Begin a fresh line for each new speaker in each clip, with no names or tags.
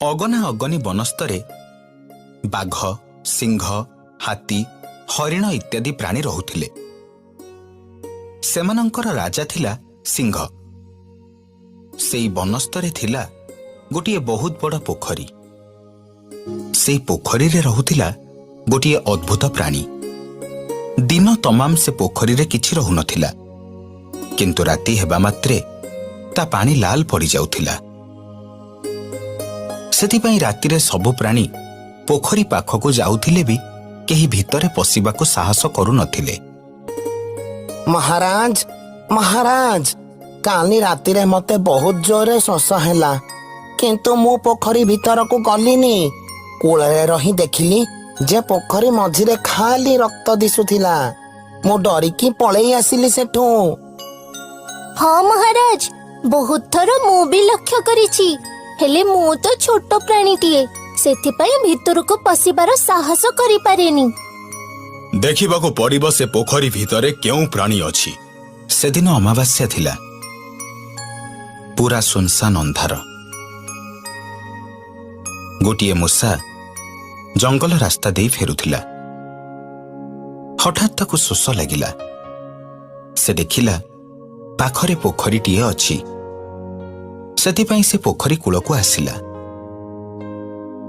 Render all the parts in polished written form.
ଅଗନା ଅଗନି ବନସ୍ତରେ ବାଘ, ସିଂହ, ହାତୀ, ହରିଣ ଇତ୍ୟାଦି ପ୍ରାଣୀ ରହୁଥିଲେ। ସେମାନଙ୍କର ରାଜା ଥିଲା ସିଂହ। ସେଇ ବନସ୍ତରେ ଥିଲା ଗୋଟିଏ ବହୁତ ବଡ଼ ପୋଖରୀ। ସେଇ ପୋଖରୀରେ ରହୁଥିଲା ଗୋଟିଏ ଅଦ୍ଭୁତ ପ୍ରାଣୀ। ଦିନ ତମାମ ସେ ପୋଖରୀରେ କିଛି ରହୁନଥିଲା, କିନ୍ତୁ ରାତି ହେବା ମାତ୍ରେ ତା ପାଣି ଲାଲ ପଡ଼ିଯାଉଥିଲା। ସେଥିପାଇଁ ରାତିରେ ସବୁ ପ୍ରାଣୀ ପୋଖରୀ ପାଖକୁ ଯାଉଥିଲେ ବି କେହି ଭିତରେ ପଶିବାକୁ ସାହସ କରୁନଥିଲେ।
ମହାରାଜ, ମହାରାଜ, କାଲି ରାତିରେ ମତେ ବହୁତ ଜୋରରେ ଶୋଷ ହେଲା, କିନ୍ତୁ ମୁଁ ପୋଖରୀ ଭିତରକୁ ଗଲିନି। କୂଳରେ ରହି ଦେଖିଲି ଯେ ପୋଖରୀ ମଝିରେ ଖାଲି ରକ୍ତ ଦିଶୁଥିଲା। ମୁଁ ଡରିକି ପଳେଇ ଆସିଲି ସେଠୁ।
ହଁ ମହାରାଜ, ବହୁତ ଥର ମୁଁ ବି ଲକ୍ଷ୍ୟ କରିଛି, ହେଲେ ମୁଁ ତ ଛୋଟ ପ୍ରାଣୀଟିଏ, ସେଥିପାଇଁ ଭିତରକୁ ପଶିବାର ସାହସ କରିପାରେନି।
ଦେଖିବାକୁ ପଡ଼ିବ ସେ ପୋଖରୀ ଭିତରେ କେଉଁ ପ୍ରାଣୀ ଅଛି। ସେଦିନ ଅମାବାସ୍ୟା ଥିଲା। ପୁରା ସୁନସାନ ଅନ୍ଧାର। ଗୋଟିଏ ମୂଷା ଜଙ୍ଗଲ ରାସ୍ତା ଦେଇ ଫେରୁଥିଲା। ହଠାତ୍ ତାକୁ ଶୋଷ ଲାଗିଲା। ସେ ଦେଖିଲା ପାଖରେ ପୋଖରୀଟିଏ ଅଛି। ସେଥିପାଇଁ ସେ ପୋଖରୀ କୂଳକୁ ଆସିଲା।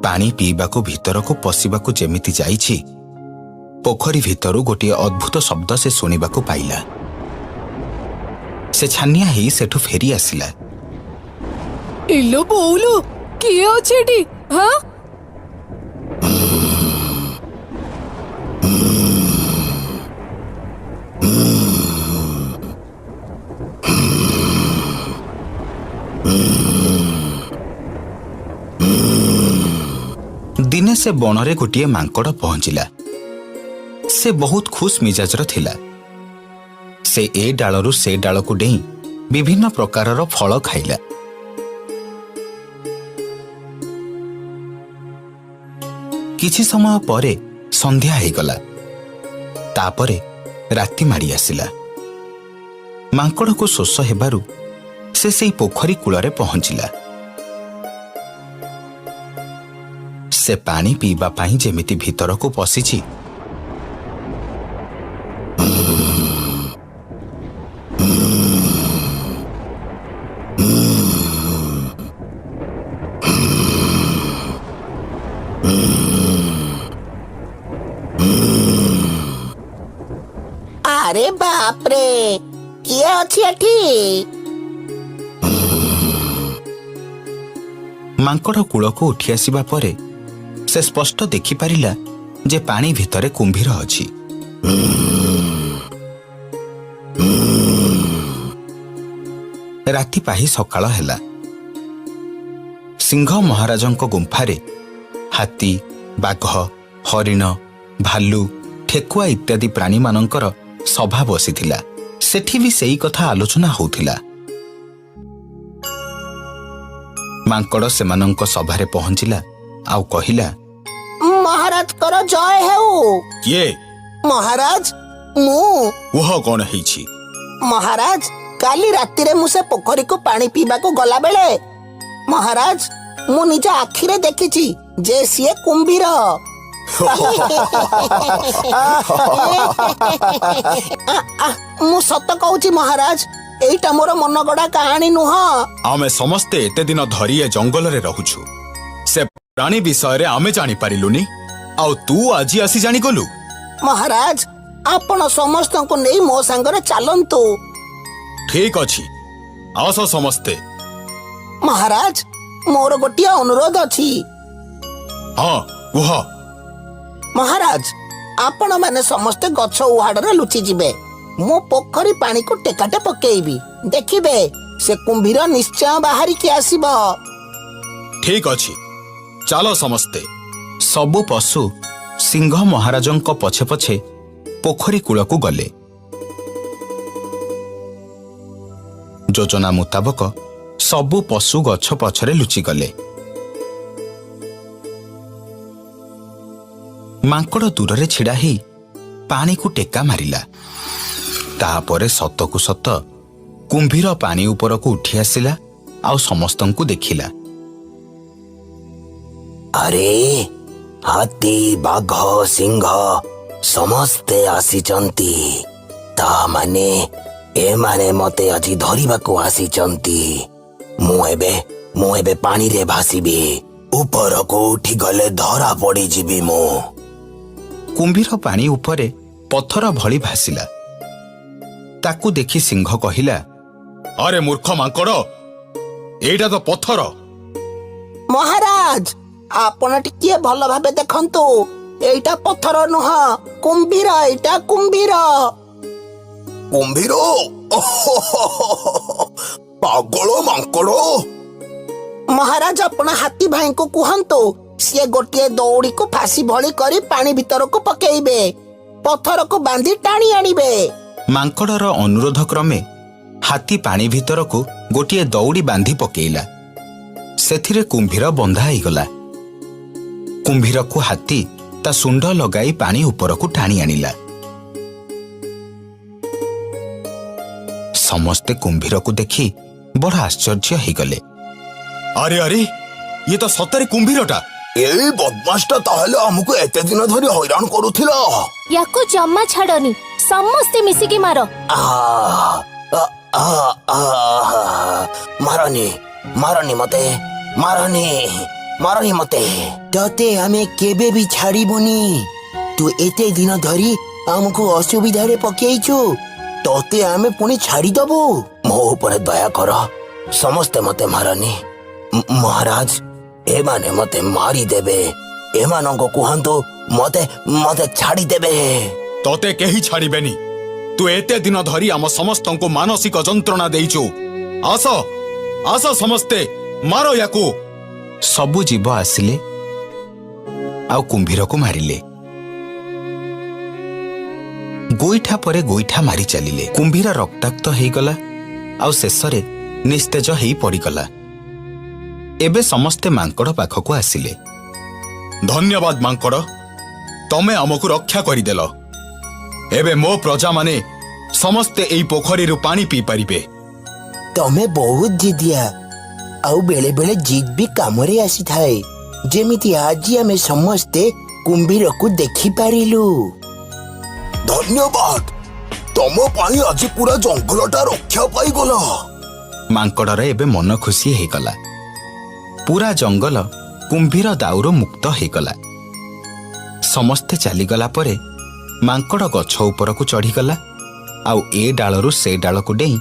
ପାଣି ପିଇବାକୁ ଭିତରକୁ ପଶିବାକୁ ଯେମିତି ଯାଇଛି, ପୋଖରୀ ଭିତରୁ ଗୋଟିଏ ଅଦ୍ଭୁତ ଶବ୍ଦ ସେ ଶୁଣିବାକୁ ପାଇଲା। ସେ ଛାନିଆ ହେଇ ସେଠୁ ଫେରି ଆସିଲା।
ଇଲୋ ବୋଉଲୋ, କିଏ ଅଛି ଏଠି? ହଁ,
ଦିନେ ସେ ବଣରେ ଗୋଟିଏ ମାଙ୍କଡ଼ ପହଞ୍ଚିଲା। ସେ ବହୁତ ଖୁସ୍ ମିଜାଜର ଥିଲା। ସେ ଏ ଡାଳରୁ ସେ ଡାଳକୁ ଡେଇଁ ବିଭିନ୍ନ ପ୍ରକାରର ଫଳ ଖାଇଲା। କିଛି ସମୟ ପରେ ସନ୍ଧ୍ୟା ହେଇଗଲା। ତାପରେ ରାତି ମାଡ଼ି ଆସିଲା। ମାଙ୍କଡ଼କୁ ଶୋଷ ହେବାରୁ ସେ ସେଇ ପୋଖରୀ କୂଳରେ ପହଞ୍ଚିଲା। ସେ ପାଣି ପିଇବା ପାଇଁ ଯେମିତି ଭିତରକୁ ପଶିଛି,
ଆରେ ବାପରେ, କିଏ ଅଛି ଏଠି?
ମାଙ୍କଡ଼ କୂଳକୁ ଉଠି ଆସିବା ପରେ ସେ ସ୍ପଷ୍ଟ ଦେଖିପାରିଲା ଯେ ପାଣି ଭିତରେ କୁମ୍ଭୀର ଅଛି। ରାତି ପାହି ସକାଳ ହେଲା। ସିଂହ ମହାରାଜଙ୍କ ଗୁମ୍ଫାରେ ହାତୀ, ବାଘ, ହରିଣ, ଭାଲୁ, ଠେକୁଆ ଇତ୍ୟାଦି ପ୍ରାଣୀମାନଙ୍କର ସଭା ବସିଥିଲା। ସେଠି ବି ସେଇ କଥା ଆଲୋଚନା ହେଉଥିଲା। ମାଙ୍କଡ଼ ସେମାନଙ୍କ ସଭାରେ ପହଞ୍ଚିଲା ଆଉ କହିଲା,
ମହାରାଜଙ୍କର ଜୟ ହେଉ।
କିଏ?
ମହାରାଜ, ମୁଁ।
କୁହ କ'ଣ ହେଇଛି?
ମହାରାଜ, କାଲି ରାତିରେ ମୁଁ ସେ ପୋଖରୀକୁ ପାଣି ପିଇବାକୁ ଗଲାବେଳେ ମହାରାଜ, ମୁଁ ନିଜ ଆଖିରେ ଦେଖିଛି ଯେ ସିଏ କୁମ୍ଭୀର। ମୁଁ ସତ କହୁଛି ମହାରାଜ, ଏଇଟା ମୋର ମନଗଢା କାହାଣୀ ନୁହଁ।
ଆମେ ସମସ୍ତେ ଏତେ ଦିନ ଧରି ଏ ଜଙ୍ଗଲରେ ରହୁଛୁ। ସେ ପ୍ରାଣୀ ବିଷୟରେ ଆମେ ଜାଣିପାରିଲୁନି, ଆଉ ତୁ ଆଜି ଆସି ଜାଣିଗଲୁ?
ମହାରାଜ, ଆପଣ ସମସ୍ତଙ୍କୁ ନେଇ ମୋ ସାଙ୍ଗରେ ଚାଲନ୍ତୁ।
ଠିକ ଅଛି, ଆସ ସମସ୍ତେ।
ମହାରାଜ, ମୋର ଗୋଟିଏ ଅନୁରୋଧ ଅଛି।
ହଁ, କୁହ।
ମହାରାଜ, ଆପଣ ମାନେ ସମସ୍ତେ ଗଛ ଉହାଡରେ ଲୁଚିଯିବେ। ମୁଁ ପୋଖରୀ ପାଣିକୁ ଟେକାଟେ ପକେଇବି। ଦେଖିବେ, ସେ କୁମ୍ଭୀର ନିଶ୍ଚୟ ବାହାରିକି ଆସିବ।
ଠିକ ଅଛି, ଚାଲ ସମସ୍ତେ। ସବୁ ପଶୁ ସିଂହ ମହାରାଜଙ୍କ ପଛେ ପଛେ ପୋଖରୀ କୂଳକୁ ଗଲେ। ଯୋଜନା ମୁତାବକ ସବୁ ପଶୁ ଗଛ ପଛରେ ଲୁଚିଗଲେ। ମାଙ୍କଡ଼ ଦୂରରେ ଛିଡ଼ା ହେଇ ପାଣିକୁ ଟେକା ମାରିଲା। ତାପରେ ସତକୁ ସତ କୁମ୍ଭୀର ପାଣି ଉପରକୁ ଉଠି ଆସିଲା ଆଉ ସମସ୍ତଙ୍କୁ ଦେଖିଲା।
ଆରେ ହାତୀ ବାଘ ସିଂହ ସମସ୍ତେ ଆସିଛନ୍ତି। ତା ମାନେ ଏମାନେ ମତେ ଆଜି ଧରିବାକୁ ଆସିଛନ୍ତି। ମୁଁ ଏବେ ପାଣିରେ ଭାସିବି। ଉପରକୁ ଉଠିଗଲେ ଧରା ପଡିଯିବି ମୁଁ।
କୁମ୍ଭୀର ପାଣି ଉପରେ ପଥର ଭଳି ଭାସିଲା। ତାକୁ ଦେଖି ସିଂହ କହିଲା, ଆରେ ମୂର୍ଖ ମାଙ୍କଡ, ଏଇଟା ତ ପଥର।
ମହାରାଜ, ଆପଣ ଟିକିଏ ଭଲ ଭାବେ ଦେଖନ୍ତୁ। ଏଇଟା ପଥର ନୁହଁ, କୁମ୍ଭୀର। ଏଇଟା କୁମ୍ଭୀର। କୁମ୍ଭୀର? ପାଗଳ ମାଙ୍କଡ। ମହାରାଜ, ଆପଣ ହାତୀ ଭାଇଙ୍କୁ କୁହନ୍ତୁ ସିଏ ଗୋଟିଏ ଦଉଡିକୁ ଫାସି ଭଳି କରି ପାଣି ଭିତରକୁ ପକେଇବେ। ପଥରକୁ ବାନ୍ଧି ଟାଣି ଆଣିବେ।
ମାଙ୍କଡର ଅନୁରୋଧ କ୍ରମେ ହାତୀ ପାଣି ଭିତରକୁ ଗୋଟିଏ ଦଉଡ଼ି ବାନ୍ଧି ପକେଇଲା। ସେଥିରେ କୁମ୍ଭୀର ବନ୍ଧା ହେଇଗଲା। କୁମ୍ଭୀରକୁ ହାତୀ ତା ଶୁଣ୍ଡ ଲଗାଇ ପାଣି ଉପରକୁ ଟାଣି ଆଣିଲା। ସମସ୍ତେ କୁମ୍ଭୀରକୁ ଦେଖି ବଡ଼ ଆଶ୍ଚର୍ଯ୍ୟ ହେଇଗଲେ। ଆରେ ଆରେ, ଇଏ ତ ସତରେ କୁମ୍ଭୀରଟା।
ଏଇ ବଦମାସଟା ତାହେଲେ ଆମକୁ ଏତେ ଦିନ ଧରି ହଇରାଣ କରୁଥିଲା।
ୟାକୁ ଜମା ଛାଡନି, ସମସ୍ତେ ମିଶିକି ମାର।
ମାରନି, ମାରନି ମତେ, ମାରନି ମତେ। ତତେ ଆମେ କେବେ ବି ଛାଡ଼ିବୁନି। ତୁ ଏତେ ଦିନ ଧରି ଆମକୁ ଅସୁବିଧାରେ ପକେଇଛୁ, ତତେ ଆମେ ପୁଣି ଛାଡ଼ିଦବୁ? ମୋ ଉପରେ ଦୟା କର, ସମସ୍ତେ ମତେ ମାରନି। ମହାରାଜ, ଏମାନେ ମତେ ମାରିଦେବେ। ଏମାନଙ୍କୁ କୁହନ୍ତୁ ମତେ ଛାଡ଼ିଦେବେ।
ତତେ କେହି ଛାଡ଼ିବେନି। ତୁ ଏତେ ଦିନ ଧରି ଆମ ସମସ୍ତଙ୍କୁ ମାନସିକ ଯନ୍ତ୍ରଣା ଦେଇଛୁ। ଆସ ସମସ୍ତେ, ମାର ୟାକୁ। ସବୁ ଜୀବ ଆସିଲେ ଆଉ କୁମ୍ଭୀରକୁ ମାରିଲେ। ଗୋଇଠା ପରେ ଗୋଇଠା ମାରି ଚାଲିଲେ। କୁମ୍ଭୀର ରକ୍ତାକ୍ତ ହେଇଗଲା ଆଉ ଶେଷରେ ନିସ୍ତେଜ ହେଇ ପଡ଼ିଗଲା। ଏବେ ସମସ୍ତେ ମାଙ୍କଡ ପାଖକୁ ଆସିଲେ। ଧନ୍ୟବାଦ ମାଙ୍କଡ, ତମେ ଆମକୁ ରକ୍ଷା କରିଦେଲ। ଏବେ ମୋ ପ୍ରଜାମାନେ ସମସ୍ତେ ଏଇ ପୋଖରୀରୁ ପାଣି ପିଇ ପାରିବେ।
ତମେ ବହୁତ ଜିଦିଆ, ଆଉ ବେଳେ ବେଳେ ଜିଦ୍ ବି କାମରେ ଆସିଥାଏ। ଯେମିତି ଆଜି ଆମେ ସମସ୍ତେ କୁମ୍ଭୀରକୁ ଦେଖିପାରିଲୁ। ଧନ୍ୟବାଦ, ତମ ପାଇଁ ଆଜି ପୁରା ଜଙ୍ଗଲଟା ରକ୍ଷା ପାଇଗଲା।
ମାଙ୍କଡର ଏବେ ମନ ଖୁସି ହେଇଗଲା। ପୁରା ଜଙ୍ଗଲ କୁମ୍ଭୀର ଦାଉରୁ ମୁକ୍ତ ହେଇଗଲା। ସମସ୍ତେ ଚାଲିଗଲା ପରେ ମାଙ୍କଡ ଗଛ ଉପରକୁ ଚଢ଼ିଗଲା ଆଉ ଏ ଡାଳରୁ ସେ ଡାଳକୁ ଡେଇଁ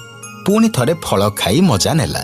ପୁଣି ଥରେ ଫଳ ଖାଇ ମଜା ନେଲା।